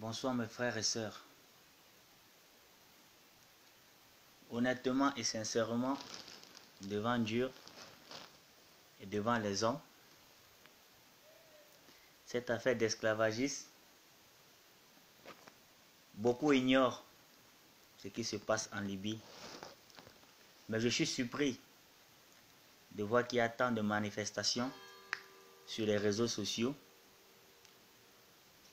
Bonsoir mes frères et sœurs. Honnêtement et sincèrement, devant Dieu et devant les hommes, cette affaire d'esclavagisme, beaucoup ignorent ce qui se passe en Libye. Mais je suis surpris de voir qu'il y a tant de manifestations sur les réseaux sociaux.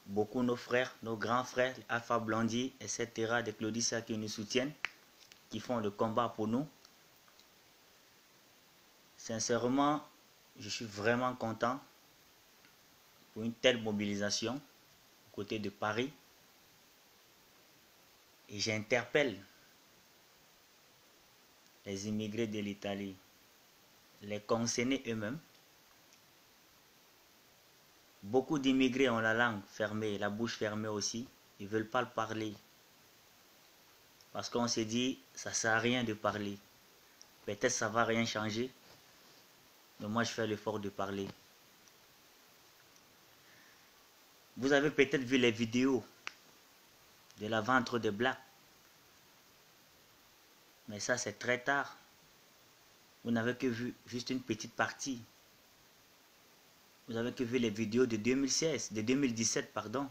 Beaucoup nos frères, nos grands frères, Alpha Blondy, etc., de Claudissa qui nous soutiennent, qui font le combat pour nous. Sincèrement, je suis vraiment content pour une telle mobilisation aux côtés de Paris. Et j'interpelle les immigrés de l'Italie, les concernés eux-mêmes. Beaucoup d'immigrés ont la langue fermée, la bouche fermée aussi. Ils ne veulent pas le parler. Parce qu'on s'est dit, ça ne sert à rien de parler. Peut-être ça ne va rien changer. Mais moi, je fais l'effort de parler. Vous avez peut-être vu les vidéos de la ventre de Black. Mais ça, c'est très tard. Vous n'avez que vu juste une petite partie. Vous n'avez que vu les vidéos de 2016, de 2017, pardon.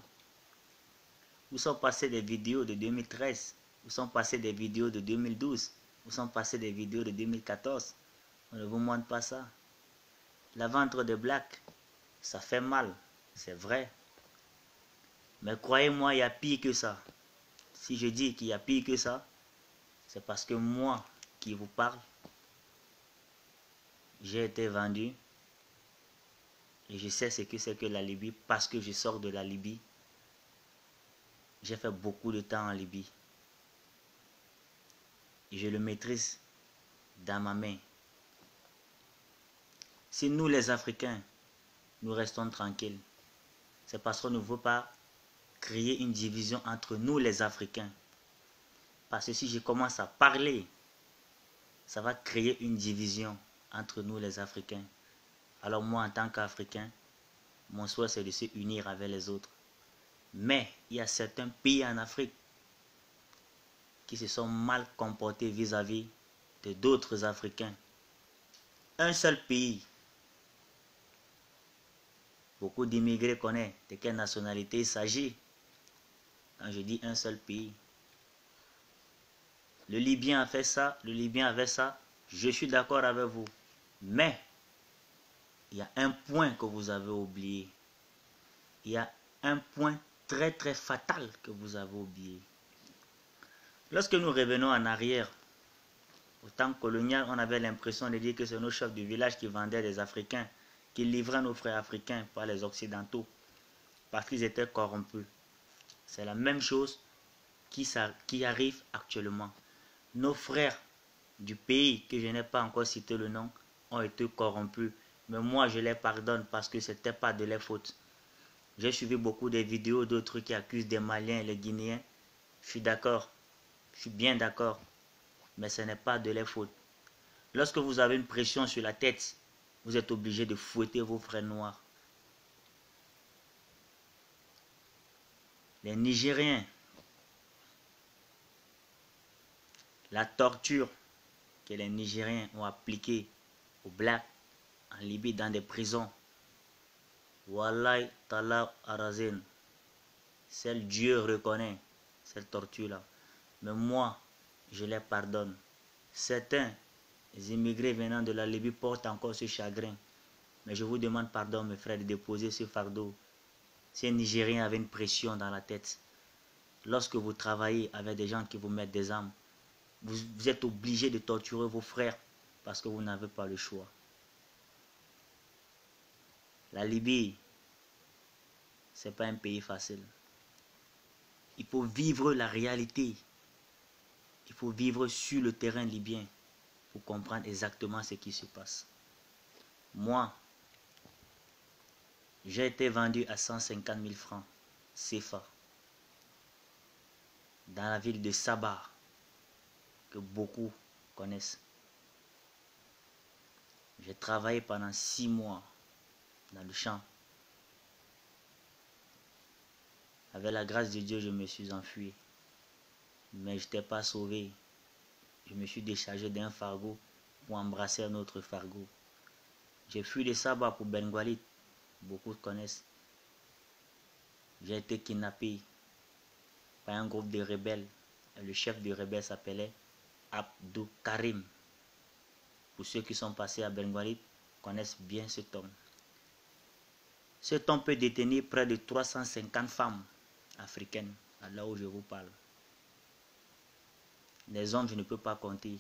Où sont passées des vidéos de 2013. Où sont passées des vidéos de 2012. Où sont passées des vidéos de 2014. On ne vous montre pas ça. La ventre de Black, ça fait mal, c'est vrai. Mais croyez-moi, il y a pire que ça. Si je dis qu'il y a pire que ça, c'est parce que moi qui vous parle, j'ai été vendu et je sais ce que c'est que la Libye parce que je sors de la Libye. J'ai fait beaucoup de temps en Libye et je le maîtrise dans ma main. Si nous les Africains, nous restons tranquilles, c'est parce qu'on ne veut pas créer une division entre nous les Africains. Parce que si je commence à parler, ça va créer une division entre nous les Africains. Alors moi, en tant qu'Africain, mon souhait c'est de se unir avec les autres. Mais il y a certains pays en Afrique qui se sont mal comportés vis-à-vis de d'autres Africains. Un seul pays. Beaucoup d'immigrés connaissent de quelle nationalité il s'agit. Quand je dis un seul pays. Le Libyen a fait ça, le Libyen avait ça. Je suis d'accord avec vous. Mais, il y a un point que vous avez oublié. Il y a un point très très fatal que vous avez oublié. Lorsque nous revenons en arrière, au temps colonial, on avait l'impression de dire que c'est nos chefs du village qui vendaient des Africains, qui livraient nos frères africains par les Occidentaux, parce qu'ils étaient corrompus. C'est la même chose qui arrive actuellement. Nos frères du pays, que je n'ai pas encore cité le nom, ont été corrompus. Mais moi, je les pardonne parce que ce n'était pas de leur faute. J'ai suivi beaucoup de vidéos d'autres qui accusent des Maliens et les Guinéens. Je suis d'accord. Je suis bien d'accord. Mais ce n'est pas de leur faute. Lorsque vous avez une pression sur la tête, vous êtes obligé de fouetter vos frères noirs. Les Nigériens, la torture que les Nigériens ont appliquée aux Blacks en Libye dans des prisons. Wallahi Tallah Arazin. Seul Dieu reconnaît cette torture-là. Mais moi, je les pardonne. Certains immigrés venant de la Libye portent encore ce chagrin. Mais je vous demande pardon, mes frères, de déposer ce fardeau. Si un Nigérien avait une pression dans la tête, lorsque vous travaillez avec des gens qui vous mettent des armes, vous êtes obligé de torturer vos frères parce que vous n'avez pas le choix. La Libye, ce n'est pas un pays facile. Il faut vivre la réalité. Il faut vivre sur le terrain libyen pour comprendre exactement ce qui se passe. Moi, j'ai été vendu à 150 000 francs CFA dans la ville de Sabah, que beaucoup connaissent. J'ai travaillé pendant 6 mois dans le champ Avec la grâce de Dieu, je me suis enfui. Mais je n'étais pas sauvé. Je me suis déchargé d'un fardeau pour embrasser un autre fardeau. J'ai fui de Saba pour Bengualit. Beaucoup connaissent. J'ai été kidnappé par un groupe de rebelles. Et le chef des rebelles s'appelait Abdou Karim. Pour ceux qui sont passés à Bengualit, connaissent bien cet homme. Cet homme peut détenir près de 350 femmes africaines, à là où je vous parle. Les hommes, je ne peux pas compter.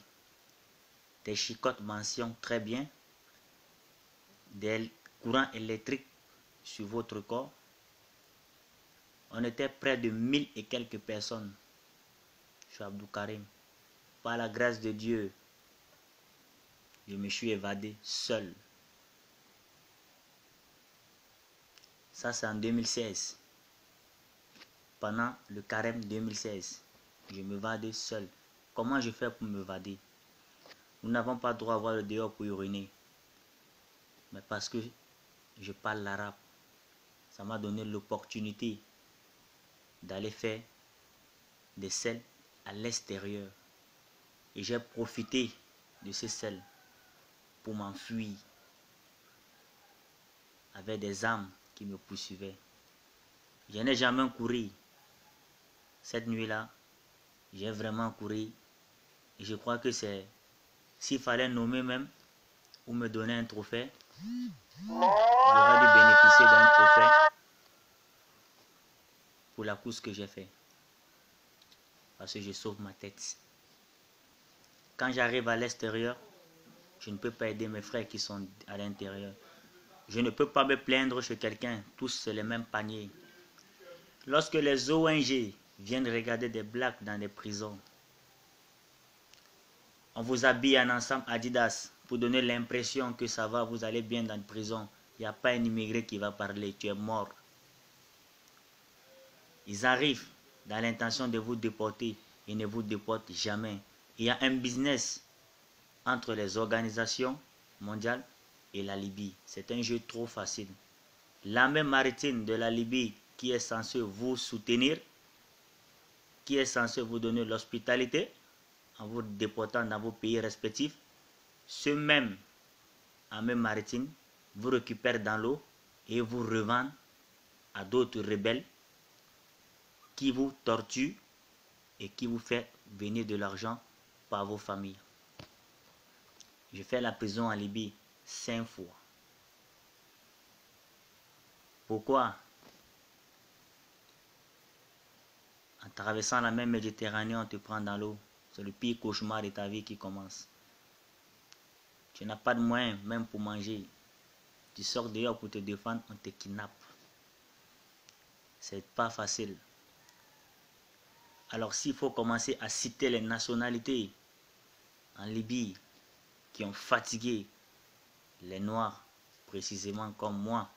Des chicottes mentionnent très bien, des courants électriques sur votre corps. On était près de 1000 et quelques personnes. Je suis Abdou Karim. Par la grâce de Dieu, je me suis évadé seul. Ça, c'est en 2016. Pendant le carême 2016, je m'évade seul. Comment je fais pour m'évader? Nous n'avons pas droit à voir le dehors pour uriner. Mais parce que je parle l'arabe, ça m'a donné l'opportunité d'aller faire des selles à l'extérieur. Et j'ai profité de ces selles pour m'enfuir avec des âmes qui me poursuivaient. Je n'ai jamais couru. Cette nuit-là, j'ai vraiment couru. Et je crois que c'est... S'il fallait nommer même ou me donner un trophée, j'aurais dû bénéficier d'un trophée pour la course que j'ai faite. Parce que je sauve ma tête. Quand j'arrive à l'extérieur, je ne peux pas aider mes frères qui sont à l'intérieur. Je ne peux pas me plaindre chez quelqu'un. Tous c'est le même panier. Lorsque les ONG viennent regarder des blacks dans des prisons, on vous habille en ensemble Adidas pour donner l'impression que ça va, vous allez bien dans une prison. Il n'y a pas un immigré qui va parler, tu es mort. Ils arrivent dans l'intention de vous déporter et ne vous déportent jamais. Il y a un business entre les organisations mondiales et la Libye. C'est un jeu trop facile. L'armée maritime de la Libye qui est censée vous soutenir, qui est censée vous donner l'hospitalité en vous déportant dans vos pays respectifs, ce même armée maritime vous récupère dans l'eau et vous revend à d'autres rebelles qui vous torturent et qui vous fait venir de l'argent par vos familles. Je fais la prison en Libye 5 fois. Pourquoi? En traversant la mer Méditerranée, on te prend dans l'eau. C'est le pire cauchemar de ta vie qui commence. Tu n'as pas de moyens même pour manger. Tu sors dehors pour te défendre, on te kidnappe. C'est pas facile. Alors s'il faut commencer à citer les nationalités en Libye qui ont fatigué les Noirs, précisément comme moi,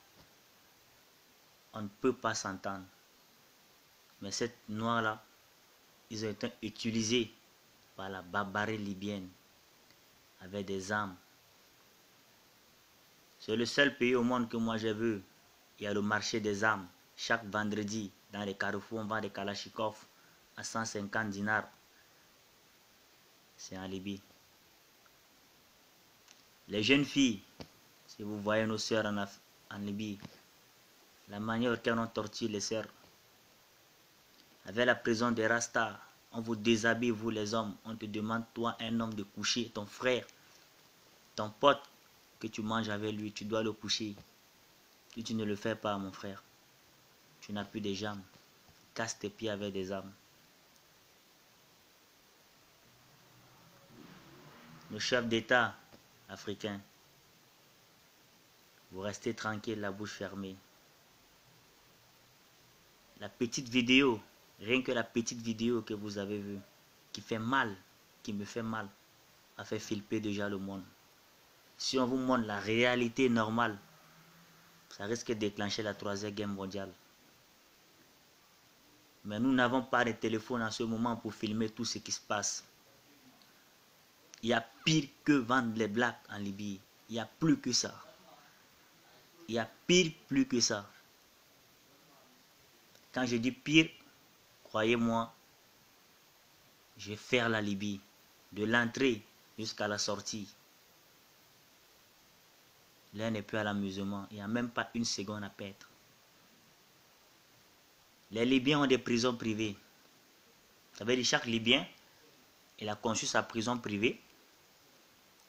on ne peut pas s'entendre. Mais cette Noir-là, ils ont été utilisés par la barbarie libyenne avec des armes. C'est le seul pays au monde que moi j'ai vu. Il y a le marché des armes. Chaque vendredi, dans les carrefours, on vend des Kalachnikov à 150 dinars. C'est en Libye. Les jeunes filles, si vous voyez nos sœurs en Libye, la manière auquel on torture les sœurs. Avec la prison des Rastas, on vous déshabille, vous les hommes. On te demande, toi, un homme, de coucher ton frère, ton pote que tu manges avec lui, tu dois le coucher. Si tu ne le fais pas, mon frère, tu n'as plus de jambes. Casse tes pieds avec des armes. Nos chefs d'État africains, vous restez tranquille, la bouche fermée. La petite vidéo, rien que la petite vidéo que vous avez vue, qui fait mal, qui me fait mal, a fait flipper déjà le monde. Si on vous montre la réalité normale, ça risque de déclencher la 3e guerre mondiale. Mais nous n'avons pas de téléphone en ce moment pour filmer tout ce qui se passe. Il y a pire que vendre les blacks en Libye. Il y a plus que ça. Il y a pire plus que ça. Quand je dis pire, croyez-moi, je vais faire la Libye, de l'entrée jusqu'à la sortie. L'un n'est plus à l'amusement, il n'y a même pas une seconde à perdre. Les Libyens ont des prisons privées. Ça veut dire chaque Libyen, il a conçu sa prison privée.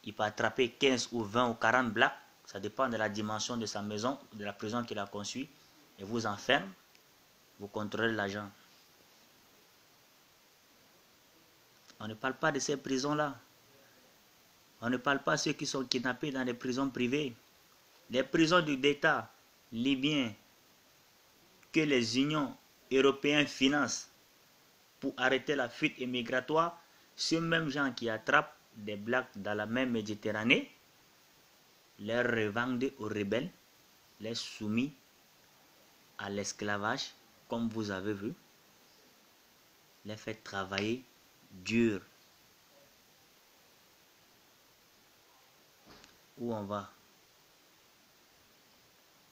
Il peut attraper 15 ou 20 ou 40 blacks. Ça dépend de la dimension de sa maison, de la prison qu'il a conçue. Et vous enferme, vous contrôlez l'argent. On ne parle pas de ces prisons-là. On ne parle pas de ceux qui sont kidnappés dans des prisons privées. Les prisons d'État libyens que les unions européennes financent pour arrêter la fuite immigratoire, ceux mêmes gens qui attrapent des blacks dans la mer Méditerranée, les revendent aux rebelles, les soumis à l'esclavage, comme vous avez vu, les fait travailler dur. Où on va?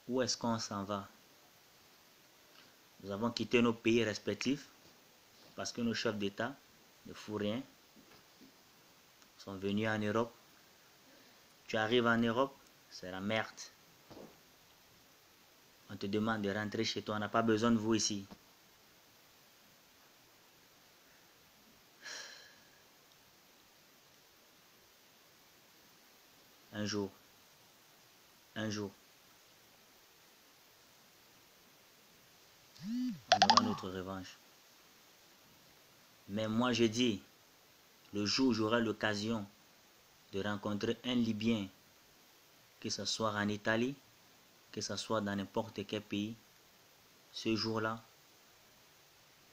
Où est-ce qu'on s'en va? Nous avons quitté nos pays respectifs parce que nos chefs d'État ne font rien. Ils sont venus en Europe. Tu arrives en Europe, c'est la merde. On te demande de rentrer chez toi, on n'a pas besoin de vous ici. Un jour, on aura notre revanche. Mais moi je dis, le jour où j'aurai l'occasion de rencontrer un Libyen, que ce soit en Italie, que ce soit dans n'importe quel pays, ce jour-là,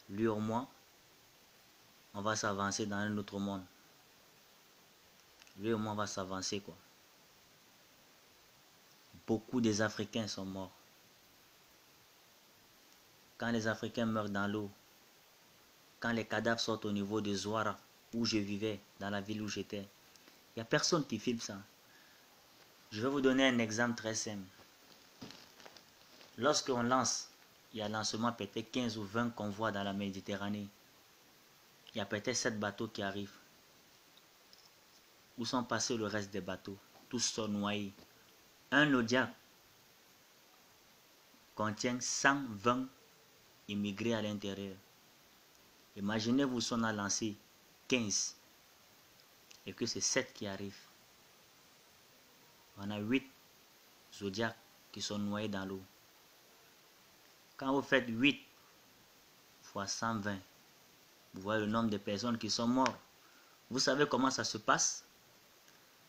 lui ou moi, on va s'avancer dans un autre monde. Lui ou moi, on va s'avancer quoi. Beaucoup des Africains sont morts. Quand les Africains meurent dans l'eau, quand les cadavres sortent au niveau de Zouara, où je vivais, dans la ville où j'étais, il n'y a personne qui filme ça. Je vais vous donner un exemple très simple. Lorsqu'on lance, il y a lancement peut-être 15 ou 20 convois dans la Méditerranée. Il y a peut-être 7 bateaux qui arrivent. Où sont passés le reste des bateaux? Tous sont noyés. Un Zodiac contient 120 immigrés à l'intérieur. Imaginez-vous si on a lancé 15 et que c'est 7 qui arrivent. On a 8 Zodiacs qui sont noyés dans l'eau. Quand vous faites 8 fois 120, vous voyez le nombre de personnes qui sont mortes. Vous savez comment ça se passe?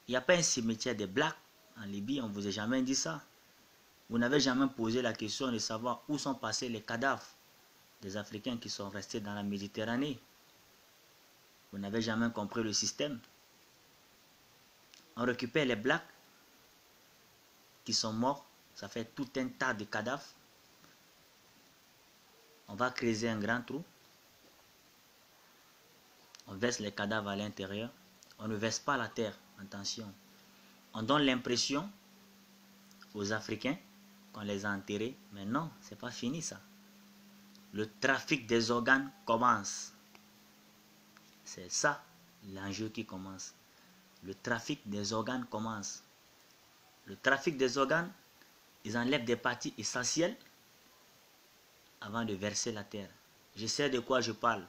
Il n'y a pas un cimetière des blacks en Libye, on ne vous a jamais dit ça. Vous n'avez jamais posé la question de savoir où sont passés les cadavres des Africains qui sont restés dans la Méditerranée. Vous n'avez jamais compris le système. On récupère les blacks qui sont morts, ça fait tout un tas de cadavres. On va creuser un grand trou. On verse les cadavres à l'intérieur. On ne verse pas la terre, attention. On donne l'impression aux Africains qu'on les a enterrés, mais non, c'est pas fini ça. Le trafic des organes commence. C'est ça l'enjeu qui commence. Le trafic des organes commence. Le trafic des organes, ils enlèvent des parties essentielles avant de verser la terre. Je sais de quoi je parle.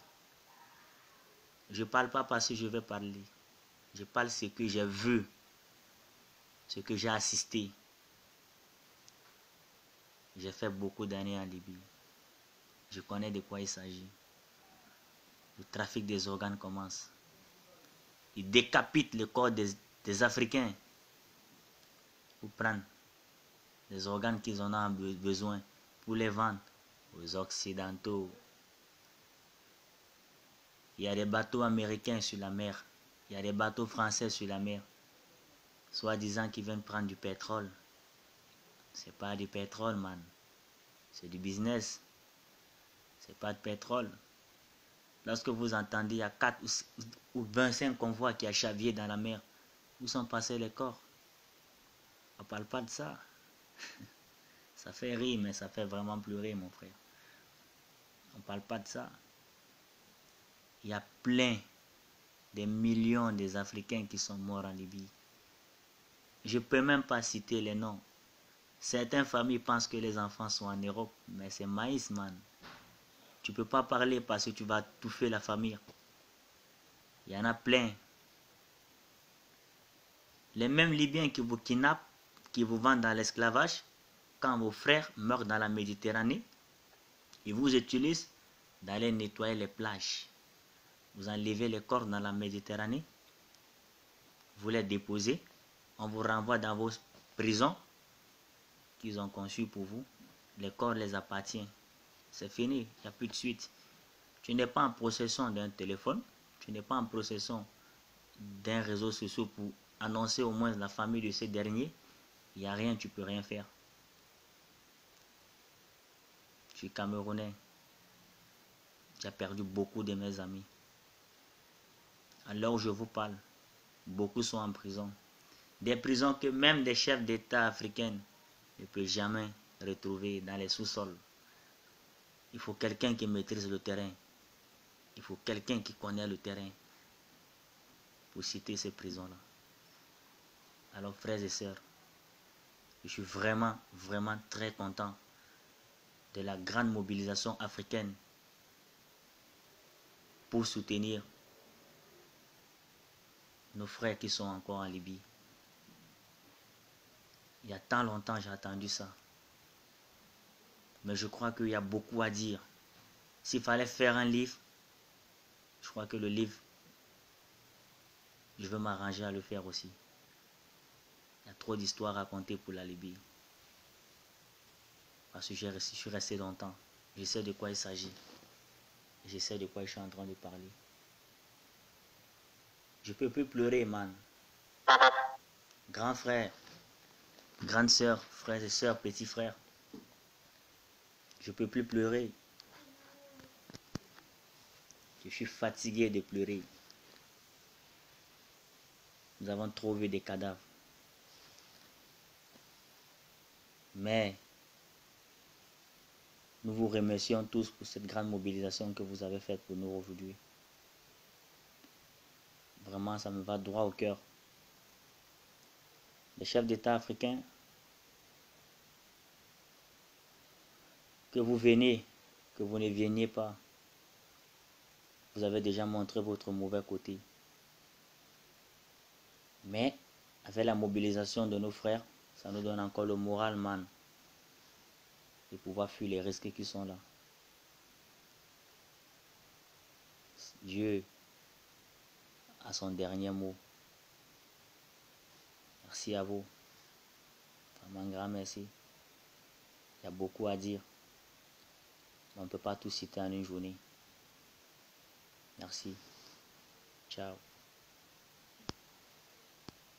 Je ne parle pas parce que je vais parler. Je parle ce que j'ai vu, ce que j'ai assisté. J'ai fait beaucoup d'années en Libye. Je connais de quoi il s'agit. Le trafic des organes commence. Ils décapitent le corps des Africains pour prendre les organes qu'ils en ont besoin pour les vendre aux Occidentaux. Il y a des bateaux américains sur la mer. Il y a des bateaux français sur la mer. Soi-disant qu'ils viennent prendre du pétrole. C'est pas du pétrole, man. C'est du business. C'est pas de pétrole. Lorsque vous entendez, il y a 4 ou 25 convois qui ont chavié dans la mer, où sont passés les corps? On ne parle pas de ça. Ça fait rire, mais ça fait vraiment pleurer, mon frère. On ne parle pas de ça. Il y a plein, des millions des Africains qui sont morts en Libye. Je ne peux même pas citer les noms. Certaines familles pensent que les enfants sont en Europe, mais c'est maïs, man. Tu ne peux pas parler parce que tu vas touffer la famille. Il y en a plein. Les mêmes Libyens qui vous kidnappent, qui vous vendent dans l'esclavage, quand vos frères meurent dans la Méditerranée, ils vous utilisent d'aller nettoyer les plages. Vous enlevez les corps dans la Méditerranée, vous les déposez, on vous renvoie dans vos prisons qu'ils ont conçues pour vous. Les corps les appartiennent. C'est fini, il n'y a plus de suite. Tu n'es pas en possession d'un téléphone, tu n'es pas en possession d'un réseau social pour annoncer au moins la famille de ces derniers. Il n'y a rien, tu ne peux rien faire. Je suis Camerounais. J'ai perdu beaucoup de mes amis. À l'heure où je vous parle, beaucoup sont en prison. Des prisons que même des chefs d'État africains ne peuvent jamais retrouver dans les sous-sols. Il faut quelqu'un qui maîtrise le terrain. Il faut quelqu'un qui connaît le terrain pour citer ces prisons-là. Alors, frères et sœurs, je suis vraiment très content de la grande mobilisation africaine pour soutenir nos frères qui sont encore en Libye. Il y a tant longtemps j'ai attendu ça. Mais je crois qu'il y a beaucoup à dire. S'il fallait faire un livre, je crois que le livre, je vais m'arranger à le faire aussi. Il y a trop d'histoires à raconter pour la Libye. Parce que je suis resté longtemps. Je sais de quoi il s'agit. Je sais de quoi je suis en train de parler. Je ne peux plus pleurer, man. Grand frère, grande sœur, frères et sœurs, petits frères. Je ne peux plus pleurer. Je suis fatigué de pleurer. Nous avons trouvé des cadavres. Mais nous vous remercions tous pour cette grande mobilisation que vous avez faite pour nous aujourd'hui. Vraiment, ça me va droit au cœur. Les chefs d'État africains, que vous veniez, que vous ne veniez pas, vous avez déjà montré votre mauvais côté. Mais, avec la mobilisation de nos frères, ça nous donne encore le moral, man, de pouvoir fuir les risques qui sont là. Dieu a son dernier mot. Merci à vous. Vraiment un grand merci. Il y a beaucoup à dire. On ne peut pas tout citer en une journée. Merci. Ciao.